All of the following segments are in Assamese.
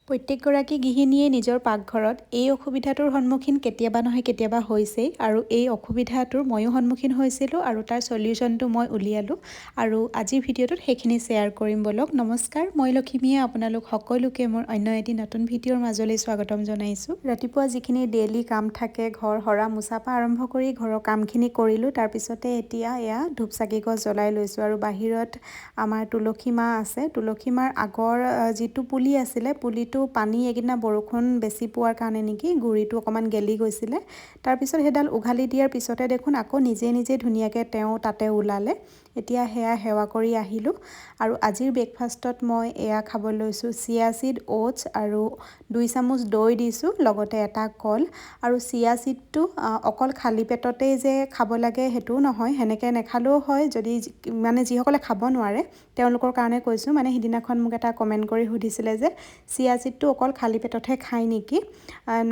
প্ৰত্যেকগৰাকী গৃহিণীয়ে নিজৰ পাকঘৰত এই অসুবিধাটোৰ সন্মুখীন কেতিয়াবা নহয় কেতিয়াবা হৈছেই আৰু এই অসুবিধাটোৰ ময়ো সন্মুখীন হৈছিলোঁ আৰু তাৰ সলিউশ্যনটো মই উলিয়ালোঁ আৰু আজিৰ ভিডিঅ'টোত সেইখিনি শ্বেয়াৰ কৰিম বলক। নমস্কাৰ, মই লখিমীয়ে আপোনালোক সকলোকে মোৰ অন্য এটি নতুন ভিডিঅ'ৰ মাজলৈ স্বাগতম জনাইছোঁ। ৰাতিপুৱা যিখিনি ডেইলি কাম থাকে, ঘৰ সৰা মোচাৰ পৰা আৰম্ভ কৰি ঘৰৰ কামখিনি কৰিলোঁ। তাৰপিছতে এতিয়া এয়া ধূপচাকি গছ জ্বলাই লৈছোঁ আৰু বাহিৰত আমাৰ তুলসী মা আছে। তুলসী মাৰ আগৰ যিটো পুলি আছিলে, পুলিটো পানী এইকেইদিনা বৰষুণ বেছি পোৱাৰ কাৰণে নেকি গুৰিটো অকণমান গেলি গৈছিলে। তাৰপিছত সেইডাল উঘালি দিয়াৰ পিছতে দেখোন আকৌ নিজে নিজে ধুনীয়াকৈ তেওঁ তাতে ওলালে। এতিয়া সেয়া সেৱা কৰি আহিলোঁ আৰু আজিৰ ব্ৰেকফাষ্টত মই এয়া খাব লৈছোঁ চিয়া চিড, অ'টছ আৰু 2 চামুচ দৈ দিছোঁ, লগতে এটা কল। আৰু চিয়া চিডটো অকল খালী পেটতেই যে খাব লাগে সেইটোও নহয়, সেনেকৈ নেখালেও হয়। যদি যিসকলে খাব নোৱাৰে তেওঁলোকৰ কাৰণে কৈছোঁ। সিদিনাখন মোক এটা কমেণ্ট কৰি সুধিছিলে যে চিয়া চিডটো অকল খালী পেটতহে খায় নেকি।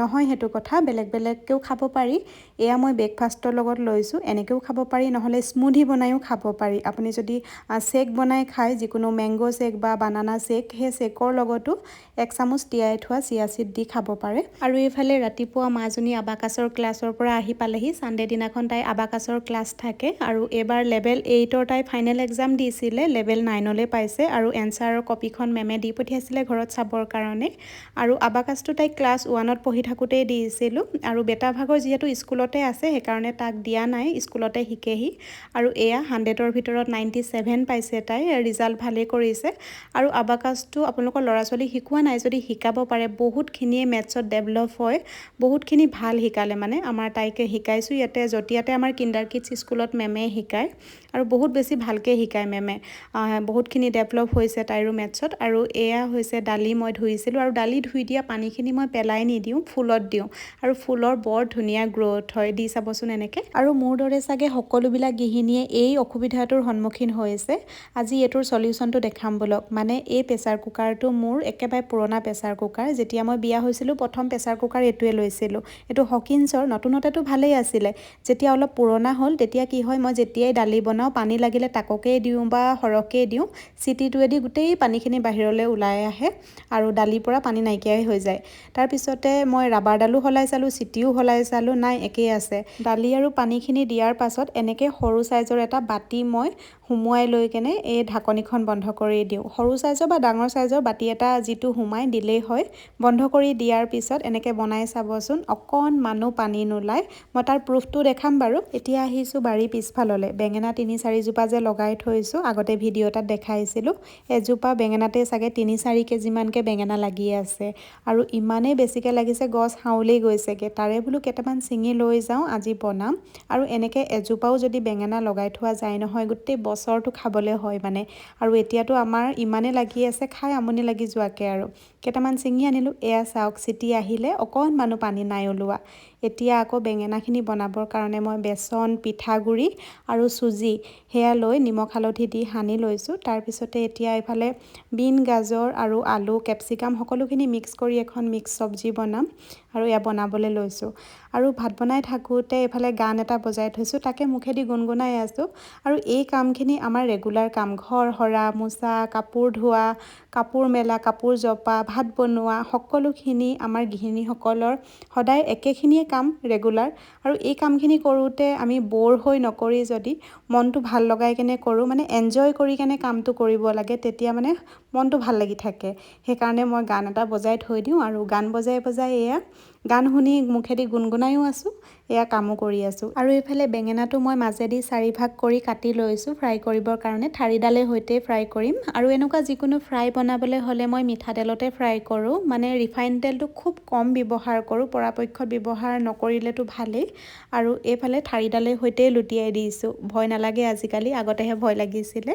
নহয়, সেইটো কথা, বেলেগ বেলেগকৈও খাব পাৰি। এয়া মই ব্ৰেকফাষ্টৰ লগত লৈছোঁ, এনেকৈও খাব পাৰি, নহ'লে স্মুথি বনায়ো খাব পাৰি। আপুনি যদি শ্বেক বনাই খায়, যিকোনো মেংগ' শ্বেক বা বানানা শ্বেক, সেই শ্বেকৰ লগতো 1 চামুচ তিয়াই থোৱা চিয়া চিড দি খাব পাৰে। আৰু এইফালে ৰাতিপুৱা মাজনী আবাকাছৰ ক্লাছৰ পৰা আহি পালেহি। ছানডে দিনাখন তাই আবাকাছৰ ক্লাছ থাকে আৰু এইবাৰ লেভেল 8ৰ তাই ফাইনেল এক্সাম দিছিলে, লেভেল 9লৈ পাইছে আৰু এনচাৰৰ কপিখন মেমে দি পঠিয়াইছিলে ঘৰত চাবৰ কাৰণে। আৰু আবাকাছটো তাইক ক্লাছ 1ত পঢ়ি থাকোঁতেই দিছিলোঁ আৰু বেটা ভাগৰ যিহেতু স্কুলতে আছে সেইকাৰণে তাক দিয়া নাই, স্কুলতে শিকেহি। আৰু এয়া 100ৰ ভিতৰত 97 পাইছে তাই, ৰিজাল্ট ভালেই কৰিছে। আৰু আবাকাছটো আপোনালোকৰ ল'ৰা ছোৱালীক শিকোৱা নাই যদি শিকাব পাৰে, বহুতখিনিয়ে মেথছত ডেভেলপ হয়, বহুতখিনি ভাল শিকালে। আমাৰ তাইকে শিকাইছোঁ ইয়াতে জটিয়াতে আমাৰ কিণ্ডাৰ কিডছ স্কুলত মেমে শিকায় আৰু বহুত বেছি ভালকৈ শিকায় মেমে। বহুতখিনি ডেভেলপ হৈছে তাইৰো মেথছত। আৰু এয়া হৈছে দালি মই ধুইছিলোঁ আৰু দালি ধুই দিয়া পানীখিনি মই পেলাই নিদিওঁ, ফুলত দিওঁ আৰু ফুলৰ বৰ ধুনীয়া গ্ৰ'থ হয়, দি চাবচোন এনেকৈ। আৰু মোৰ দৰে চাগে সকলোবিলাক গৃহিণীয়ে এই অসুবিধাটোৰ সন্মুখীন হৈছে। আজি এইটোৰ সলিউশ্যনটো দেখাম বলক। এই প্ৰেছাৰ কুকাৰটো মোৰ একেবাৰে পুৰণা প্ৰেছাৰ কুকাৰ। যেতিয়া মই বিয়া হৈছিলোঁ প্ৰথম প্ৰেছাৰ কুকাৰ এইটোৱে লৈছিলোঁ। এইটো হকিন্সৰ, নতুনতেতো ভালেই আছিলে। যেতিয়া অলপ পুৰণা হ'ল তেতিয়া কি হয়, মই যেতিয়াই দালি বনাওঁ পানী লাগিলে তাককেই দিওঁ বা সৰহকেই দিওঁ, চিটিটোৱেদি গোটেই পানীখিনি বাহিৰলৈ ওলাই আহে আৰু দালিৰ পৰা পানী নাইকিয়াই হৈ যায়। তাৰপিছতে মই ৰাবাৰডালো সলাই চালোঁ, চিটিও সলাই চালোঁ, নাই একেই আছে। দালি আৰু পানীখিনি দিয়াৰ পাছত এনেকৈ সৰু চাইজৰ এটা বাতি মই সুমুৱাই লৈ কেনে এই ঢাকনিখন বন্ধ কৰি দিওঁ। সৰু চাইজৰ বা ডাঙৰ চাইজৰ বাতি এটা যিটো সুমাই দিলেই হয়। বন্ধ কৰি দিয়াৰ পিছত এনেকৈ বনাই চাবচোন, অকণমানো পানী নোলায়। মই তাৰ প্ৰুফটো দেখাম বাৰু। এতিয়া আহিছোঁ বাৰীৰ পিছফাললৈ। বেঙেনা 3-4 জোপা যে লগাই থৈছোঁ, আগতে ভিডিঅ' এটাত দেখাইছিলোঁ। এজোপা বেঙেনাতে চাগে 3-4 কেজিমানকৈ বেঙেনা লাগি আছে আৰু ইমানেই বেছিকৈ লাগিছে গছ হাউলি গৈছেগৈ। তাৰে বোলো কেইটামান ছিঙি লৈ যাওঁ, আজি বনাম। আৰু এনেকৈ এজোপাও যদি বেঙেনা লগাই থোৱা যায় নহয়, গোটেই বছৰটো খাবলৈ হয় আৰু এতিয়াতো আমাৰ ইমানেই লাগি আছে, খাই আমনি লাগি যোৱাকৈ আৰু কেইটামান ছিঙি আনিলোঁ। এয়া চাওক, চিটি আহিলে, অকণমানো পানী নাই ওলোৱা। এতিয়া আকৌ বেঙেনাখিনি বনাবৰ কাৰণে মই বেচন, পিঠাগুড়ি আৰু চুজি সেয়া লৈ নিমখ হালধি দি সানি লৈছোঁ। তাৰপিছতে এতিয়া এইফালে বিন, গাজৰ আৰু আলু, কেপচিকাম সকলোখিনি মিক্স কৰি এখন মিক্স চব্জি বনাম আৰু এয়া বনাবলৈ লৈছোঁ। আৰু ভাত বনাই থাকোঁতে এইফালে গান এটা বজাই থৈছোঁ, তাকে মুখেদি গুণগুণাই আছোঁ। আৰু এই কামখিনি আমাৰ ৰেগুলাৰ কাম, ঘৰ সৰা, মোচা, কাপোৰ ধোৱা, কাপোৰ মেলা, কাপোৰ জপা, ভাত বনোৱা, সকলোখিনি আমাৰ গৃহিণীসকলৰ সদায় একেখিনিয়ে কাম ৰেগুলাৰ। আৰু এই কামখিনি কৰোঁতে আমি ব'ৰ হৈ নকৰি যদি মনটো ভাল লগাই কেনে কৰোঁ, এনজয় কৰি কেনে কামটো কৰিব লাগে, তেতিয়া মনটো ভাল লাগি থাকে। সেইকাৰণে মই গান এটা বজাই থৈ দিওঁ আৰু গান বজাই বজাই এয়া গান শুনি মুখেদি গুণগুণায়ো আছোঁ, এয়া কামো কৰি আছোঁ। আৰু এইফালে বেঙেনাটো মই মাজেদি 4 ভাগ কৰি কাটি লৈছোঁ ফ্ৰাই কৰিবৰ কাৰণে, ঠাৰিডালৰ সৈতে ফ্ৰাই কৰিম। আৰু এনেকুৱা যিকোনো ফ্ৰাই বনাবলৈ হ'লে মই মিঠাতেলতে ফ্ৰাই কৰোঁ, ৰিফাইন তেলটো খুব কম ব্যৱহাৰ কৰোঁ, পৰাপক্ষত ব্যৱহাৰ নকৰিলেতো ভালেই। আৰু এইফালে ঠাৰিডালৰ সৈতে লুটিয়াই দিছোঁ, ভয় নালাগে আজিকালি, আগতেহে ভয় লাগিছিলে,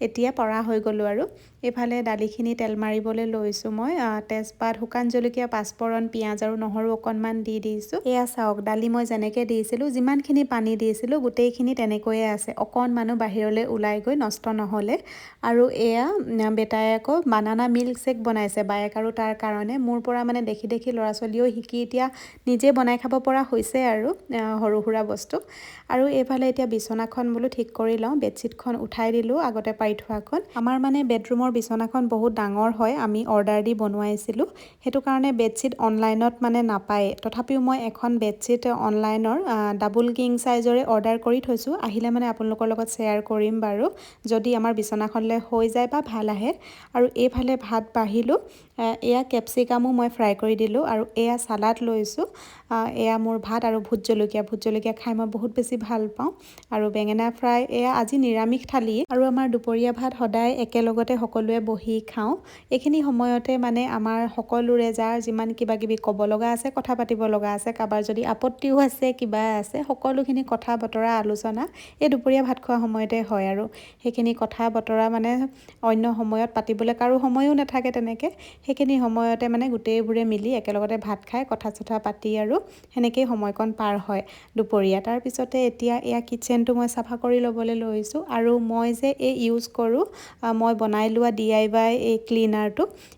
এতিয়া পৰা হৈ গ'লোঁ। আৰু এইফালে দালিখিনি তেল মাৰিবলৈ লৈছোঁ মই, তেজপাত, শুকান জলকীয়া, পাঁচফোৰণ, পিঁয়াজ আৰু নহৰু অকণমান দি দিছোঁ। এয়া চাওক, দালি মই যেনেকৈ দিছিলোঁ, যিমানখিনি পানী দিছিলোঁ গোটেইখিনি তেনেকৈয়ে আছে, অকণমানো বাহিৰলৈ ওলাই গৈ নষ্ট নহ'লে। আৰু এয়া বেটাই আকৌ বানানা মিল্ক শ্বেক বনাইছে বায়েক আৰু তাৰ কাৰণে। মোৰ পৰা দেখি দেখি ল'ৰা ছোৱালীয়েও শিকি এতিয়া নিজে বনাই খাব পৰা হৈছে আৰু সৰু সুৰা বস্তু। আৰু এইফালে এতিয়া বিচনাখন বোলো ঠিক কৰি লওঁ, বেডশ্বীটখন উঠাই দিলোঁ, আগতে পাৰি থোৱাখন। আমাৰ বেডৰুমৰ বিছনাখন বহুত ডাঙৰ হয় আমি অৰ্ডাৰ দি বনোৱাইছিলোঁ সেইটো কাৰণে বেডশ্বীট অনলাইনত মানে নাপায় তথাপিও মই এখন বেডশ্বীট অনলাইনৰ ডাবল কিং সাইজৰে অৰ্ডাৰ কৰি থৈছোঁ আহিলে মানে আপোনালোকৰ লগত শ্বেয়াৰ কৰিম বাৰু যদি আমাৰ বিছনাখনলৈ হৈ যায় বা ভাল আহে আৰু এইফালে ভাত বাঢ়িলোঁ এয়া কেপচিকামো মই ফ্ৰাই কৰি দিলোঁ আৰু এয়া সালাড লৈছোঁ এয়া মোৰ ভাত আৰু ভোট জলকীয়া খাই মই বহুত বেছি ভাল পাওঁ আৰু বেঙেনা ফ্ৰাই এয়া আজি নিৰামিষ থালি আৰু আমাৰ দুপৰীয়া ভাত সদায় একেলগতে সকলোৱে বহি খাওঁ এইখিনি সময়তে মানে আমাৰ সকলোৰে যাৰ যিমান কিবা কিবি ক'ব লগা আছে কথা পাতিব লগা আছে কাৰোবাৰ যদি আপত্তিও আছে কিবা আছে সকলোখিনি কথা বতৰা আলোচনা এই দুপৰীয়া ভাত খোৱা সময়তে হয় আৰু সেইখিনি কথা বতৰা মানে অন্য সময়ত পাতিবলৈ কাৰো সময়ো নাথাকে তেনেকৈ সেইখিনি সময়তে মানে গোটেইবোৰে মিলি একেলগতে ভাত খাই কথা চথা পাতি আৰু সেনেকেই সময়কণ পাৰ হয় দুপৰীয়া তাৰপিছতে এতিয়া এয়া কিটচেনটো মই চাফা কৰি ল'বলৈ লৈছোঁ আৰু মই যে এই ইউজ কৰোঁ মই বনাই লোৱা DIY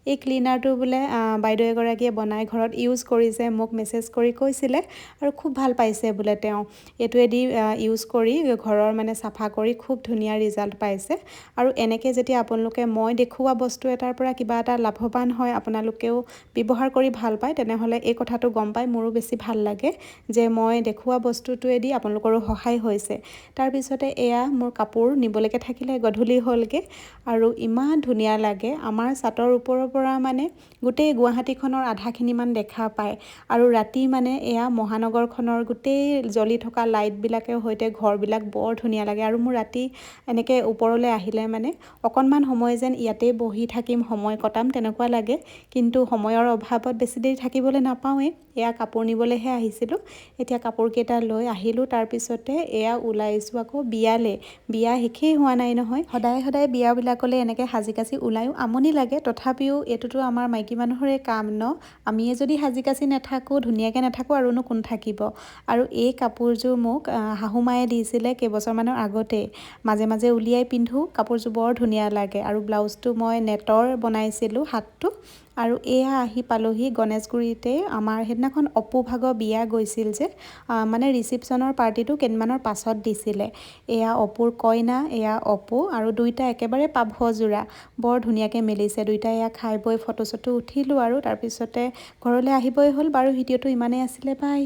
এই ক্লিনাৰটো বোলে বাইদেউ এগৰাকীয়ে বনাই ঘৰত ইউজ কৰিছে মোক মেছেজ কৰি কৈছিলে আৰু খুব ভাল পাইছে বোলে তেওঁ এইটোৱেদি ইউজ কৰি ঘৰৰ মানে চাফা কৰি খুব ধুনীয়া ৰিজাল্ট পাইছে আৰু এনেকৈ যেতিয়া আপোনালোকে মই দেখুওৱা বস্তু এটাৰ পৰা কিবা এটা লাভৱান হয় আপোনালোকেও ব্যৱহাৰ কৰি ভাল পায় তেনেহ'লে এই কথাটো গম পাই মোৰো বেছি ভাল লাগে যে মই দেখুওৱা বস্তুটোৱেদি আপোনালোকৰো সহায় হৈছে তাৰপিছতে এয়া মোৰ কাপোৰ নিবলৈকে থাকিলে গধূলি হ'লগে আৰু ইমান ধুনীয়া লাগে আমাৰ ছাতৰ ওপৰৰ পৰা মানে গোটেই গুৱাহাটীখনৰ আধাখিনিমান দেখা পায় আৰু ৰাতি মানে এয়া মহানগৰখনৰ গোটেই জ্বলি থকা লাইটবিলাকৰ সৈতে ঘৰবিলাক বৰ ধুনীয়া লাগে আৰু মোৰ ৰাতি এনেকৈ ওপৰলৈ আহিলে মানে অকণমান সময় যেন ইয়াতেই বহি থাকিম সময় কটাম তেনেকুৱা লাগে কিন্তু সময়ৰ অভাৱত বেছি দেৰি থাকিবলৈ নাপাওঁৱেই এয়া কাপোৰ নিবলৈহে আহিছিলোঁ এতিয়া কাপোৰকেইটা লৈ আহিলোঁ তাৰপিছতে এয়া ওলাইছোঁ আকৌ বিয়া শেষেই হোৱা নাই নহয় সদায় বিয়াবিলাকলৈ এনেকৈ সাজি কাচি ওলায়ো আমনি লাগে তথাপিও এইটোতো আমাৰ মাইকী মানুহৰে কাম ন আমিয়ে যদি সাজি কাচি নাথাকোঁ ধুনীয়াকৈ নাথাকোঁ আৰুনো কোন থাকিব আৰু এই কাপোৰযোৰ মোক শাহুমায়ে দিছিলে কেইবছৰমানৰ আগতে মাজে মাজে উলিয়াই পিন্ধোঁ কাপোৰযোৰ বৰ ধুনীয়া লাগে আৰু ব্লাউজটো মই নেটৰ বনাইছিলোঁ হাতটো আৰু এয়া আহি পালোহি গণেশগুৰিতে আমাৰ সেইদিনাখন অপুভাগৰ বিয়া গৈছিল যে মানে ৰিচিপশ্যনৰ পাৰ্টিটো কেইদিনমানৰ পাছত দিছিলে এয়া অপুৰ কইনা এয়া অপু আৰু দুইটা একেবাৰে পাভযোৰা বৰ ধুনীয়াকৈ মেলিছে দুইটা এয়া খাই বৈ ফটো চটো উঠিলোঁ আৰু তাৰপিছতে ঘৰলৈ আহিবই হ'ল বাৰু ভিডিঅ'টো ইমানেই আছিলে বাই